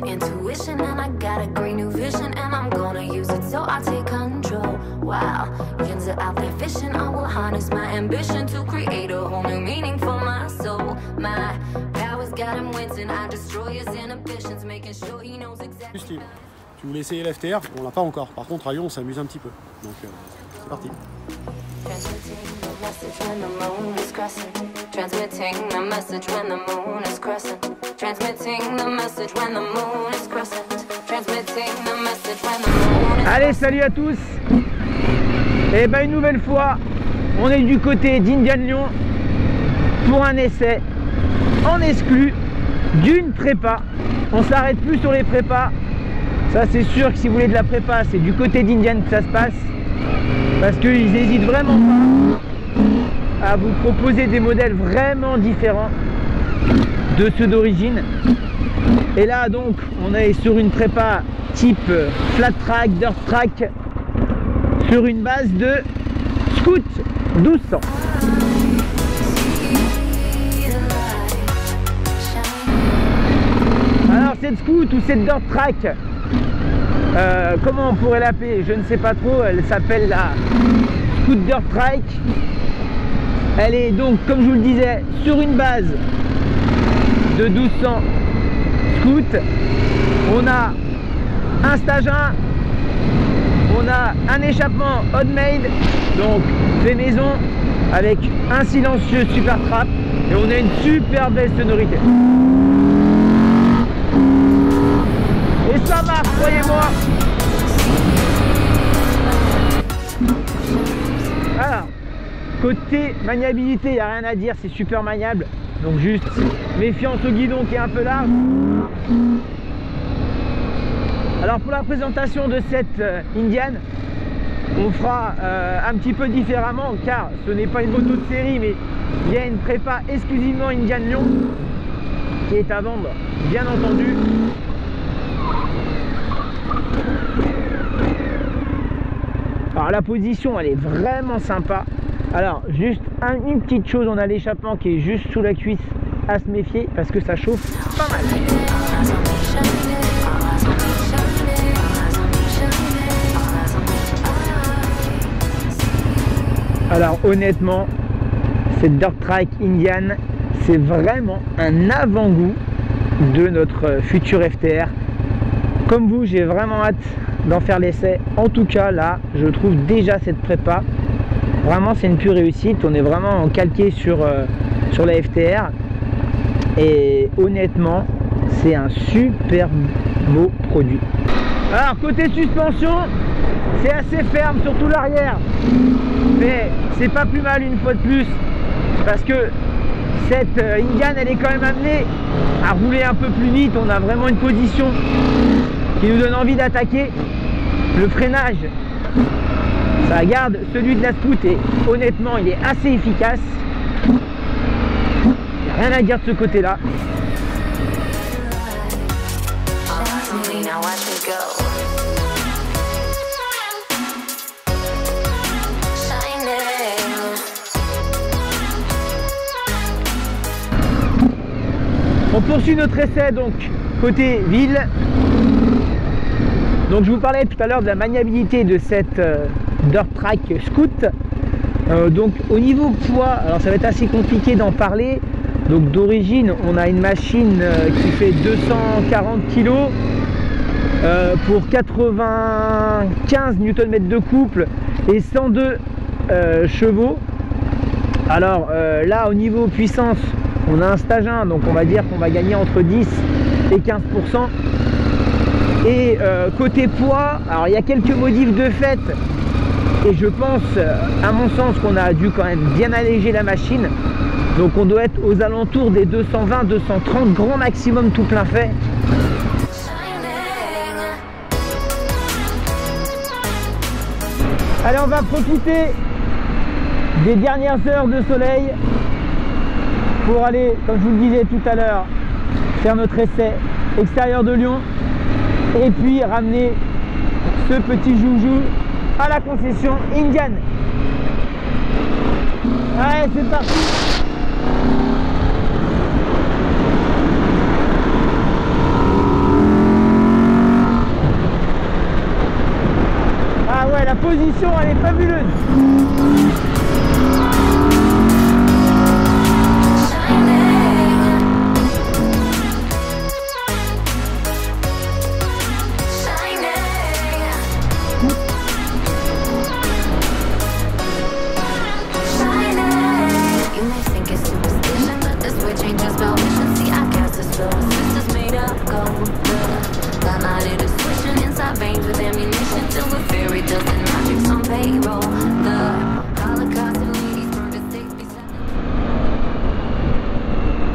Intuition and I got a great new vision and I'm gonna use it so I take control. Wow, yins are out there fishing. I will harness my ambition to create a whole new meaning for my soul. My powers got him wincing. I destroy his inhibitions, making sure he knows exactly. Tu voulais essayer l'FTR, on l'a pas encore. Par contre à Lyon on s'amuse un petit peu. Donc c'est parti. When the moon is crescent, transmitting the message when the moon is crescent, transmitting the message when the moon is crescent, transmitting the message when the moon is. Allez, salut à tous. Et ben une nouvelle fois, on est du côté d'Indian Lyon pour un essai en exclu d'une prépa. On s'arrête plus sur les prépas. Ça c'est sûr que si vous voulez de la prépa, c'est du côté d'Indian que ça se passe. Parce qu'ils n'hésitent vraiment pas à vous proposer des modèles vraiment différents de ceux d'origine. Et là donc on est sur une prépa type flat track, dirt track, sur une base de Scout 1200. Alors cette Scout ou cette dirt track, comment on pourrait l'appeler, je ne sais pas trop. Elle s'appelle la Scout dirt track. Elle est donc, comme je vous le disais, sur une base de 1200 Scout. On a un stage 1, on a un échappement Hodmade, donc fait maison, avec un silencieux super trap, et on a une super belle sonorité. Et ça marche, croyez-moi. Alors, côté maniabilité, il n'y a rien à dire, c'est super maniable. Donc juste méfiance au guidon qui est un peu large. Alors pour la présentation de cette Indian, on fera un petit peu différemment, car ce n'est pas une moto de série, mais il y a une prépa exclusivement Indian Lyon qui est à vendre, bien entendu. Alors la position elle est vraiment sympa. Alors juste une petite chose, on a l'échappement qui est juste sous la cuisse, à se méfier parce que ça chauffe pas mal. Alors honnêtement, cette dirt track Indian, c'est vraiment un avant-goût de notre futur FTR. Comme vous, j'ai vraiment hâte d'en faire l'essai. En tout cas là, je trouve déjà cette prépa, vraiment c'est une pure réussite. On est vraiment calqué sur la FTR et honnêtement c'est un super beau produit. Alors côté suspension, c'est assez ferme, surtout l'arrière, mais c'est pas plus mal une fois de plus, parce que cette Indian elle est quand même amenée à rouler un peu plus vite. On a vraiment une position qui nous donne envie d'attaquer. Le freinage, ça garde celui de la Scout et honnêtement il est assez efficace. Il n'y a rien à dire de ce côté là. On poursuit notre essai donc côté ville. Donc je vous parlais tout à l'heure de la maniabilité de cette dirt track Scout. Donc au niveau poids, alors ça va être assez compliqué d'en parler. Donc d'origine on a une machine qui fait 240 kg pour 95 Nm de couple et 102 chevaux. Alors là au niveau puissance, on a un stage 1, donc on va dire qu'on va gagner entre 10 et 15%. Et côté poids, alors il y a quelques modifs de fait, et je pense, à mon sens, qu'on a dû quand même bien alléger la machine. Donc on doit être aux alentours des 220-230 grand maximum tout plein fait. Allez, on va profiter des dernières heures de soleil pour aller, comme je vous le disais tout à l'heure, faire notre essai extérieur de Lyon et puis ramener ce petit joujou à la concession Indian. Allez, c'est parti. Ah ouais, la position elle est fabuleuse.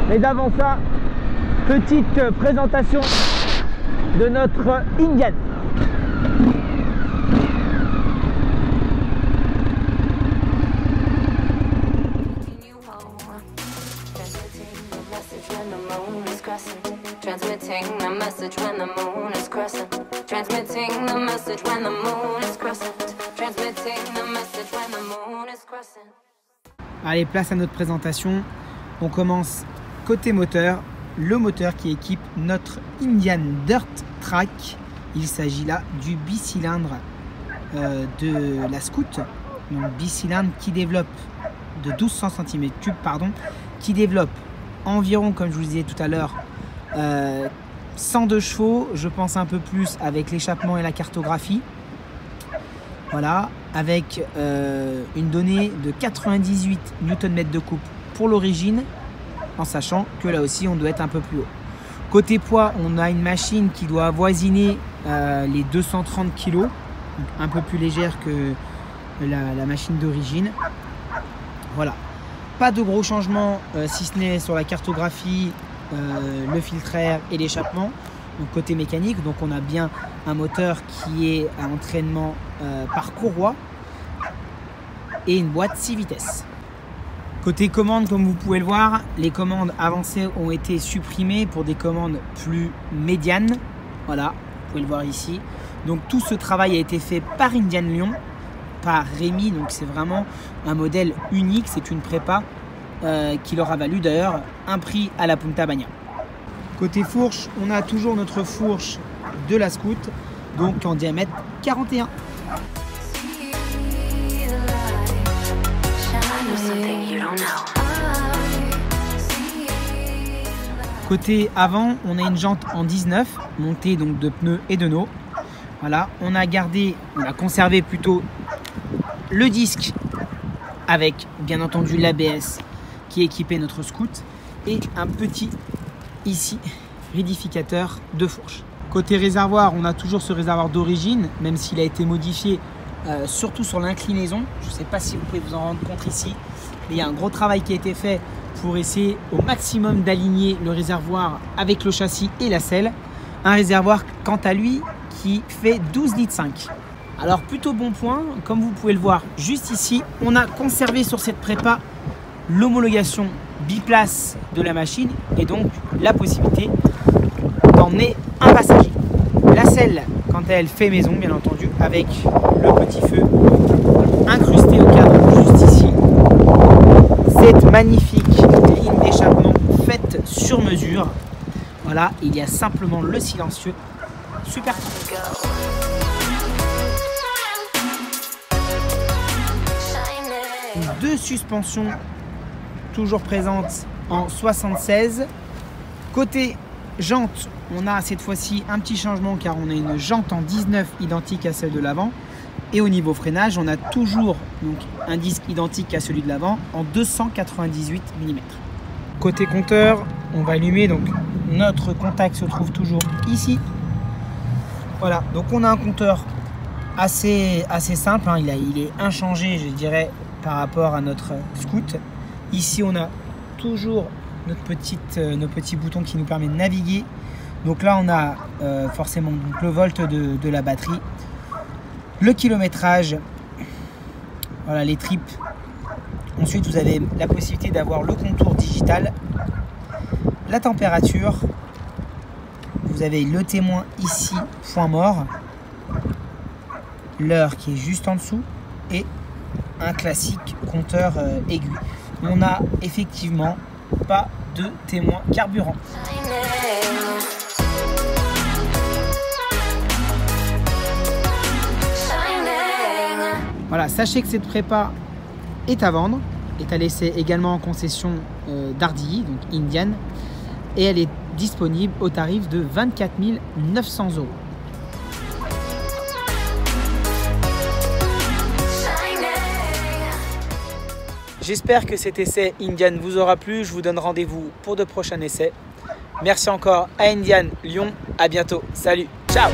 Mais avant ça, petite présentation de notre Indian. Transmitting the message when the moon is crescent. Transmitting the message when the moon is crescent. Transmitting the message when the moon is crescent. Allez, place à notre présentation. On commence côté moteur. Le moteur qui équipe notre Indian Dirt Track. Il s'agit là du bicylindre de la Scout. Donc bicylindre qui développe de 1200 cm3, pardon, qui développe environ, comme je vous disais tout à l'heure, 102 chevaux, je pense un peu plus avec l'échappement et la cartographie. Voilà, avec une donnée de 98 Nm de coupe pour l'origine, en sachant que là aussi on doit être un peu plus haut. Côté poids, on a une machine qui doit avoisiner les 230 kg, donc un peu plus légère que la machine d'origine. Voilà, pas de gros changements si ce n'est sur la cartographie, le filtre air et l'échappement. Donc côté mécanique, donc on a bien un moteur qui est à entraînement par courroie et une boîte 6 vitesses. Côté commande, comme vous pouvez le voir, les commandes avancées ont été supprimées pour des commandes plus médianes. Voilà, vous pouvez le voir ici. Donc tout ce travail a été fait par Indian Lyon, par Rémi. Donc c'est vraiment un modèle unique, c'est une prépa qui leur a valu d'ailleurs un prix à la Punta Bagna. Côté fourche, on a toujours notre fourche de la Scout, donc en diamètre 41. Côté avant, on a une jante en 19, montée donc de pneus et de pneus. Voilà, on a conservé plutôt le disque avec bien entendu l'ABS qui équipait notre Scout et un petit ici ridificateur de fourche. Côté réservoir, on a toujours ce réservoir d'origine, même s'il a été modifié surtout sur l'inclinaison. Je ne sais pas si vous pouvez vous en rendre compte ici, mais il y a un gros travail qui a été fait pour essayer au maximum d'aligner le réservoir avec le châssis et la selle. Un réservoir quant à lui qui fait 12,5 litres. Alors plutôt bon point, comme vous pouvez le voir juste ici, on a conservé sur cette prépa l'homologation biplace de la machine et donc la possibilité d'emmener un passager. La selle, quant à elle, fait maison bien entendu avec le petit feu incrusté au cadre juste ici. Cette magnifique ligne d'échappement faite sur mesure. Voilà, il y a simplement le silencieux. Super. Deux suspensions toujours présentes en 76. Côté jante, on a cette fois-ci un petit changement car on a une jante en 19 identique à celle de l'avant. Et au niveau freinage, on a toujours donc un disque identique à celui de l'avant en 298 mm. Côté compteur, on va allumer, donc notre contact se trouve toujours ici. Voilà, donc on a un compteur assez simple, hein. Il est inchangé, je dirais, par rapport à notre Scout. Ici, on a toujours nos petits boutons qui nous permettent de naviguer. Donc là, on a forcément donc, le volt de la batterie, le kilométrage Voilà les tripes. Ensuite, vous avez la possibilité d'avoir le contour digital, la température. Vous avez le témoin ici, point mort. L'heure qui est juste en dessous et un classique compteur aigu. On n'a effectivement pas de témoin carburant. Voilà, sachez que cette prépa est à vendre, est à laisser également en concession d'Ardilly, donc Indian, et elle est disponible au tarif de 24 900 €. J'espère que cet essai Indian vous aura plu. Je vous donne rendez-vous pour de prochains essais. Merci encore à Indian Lyon. À bientôt. Salut. Ciao.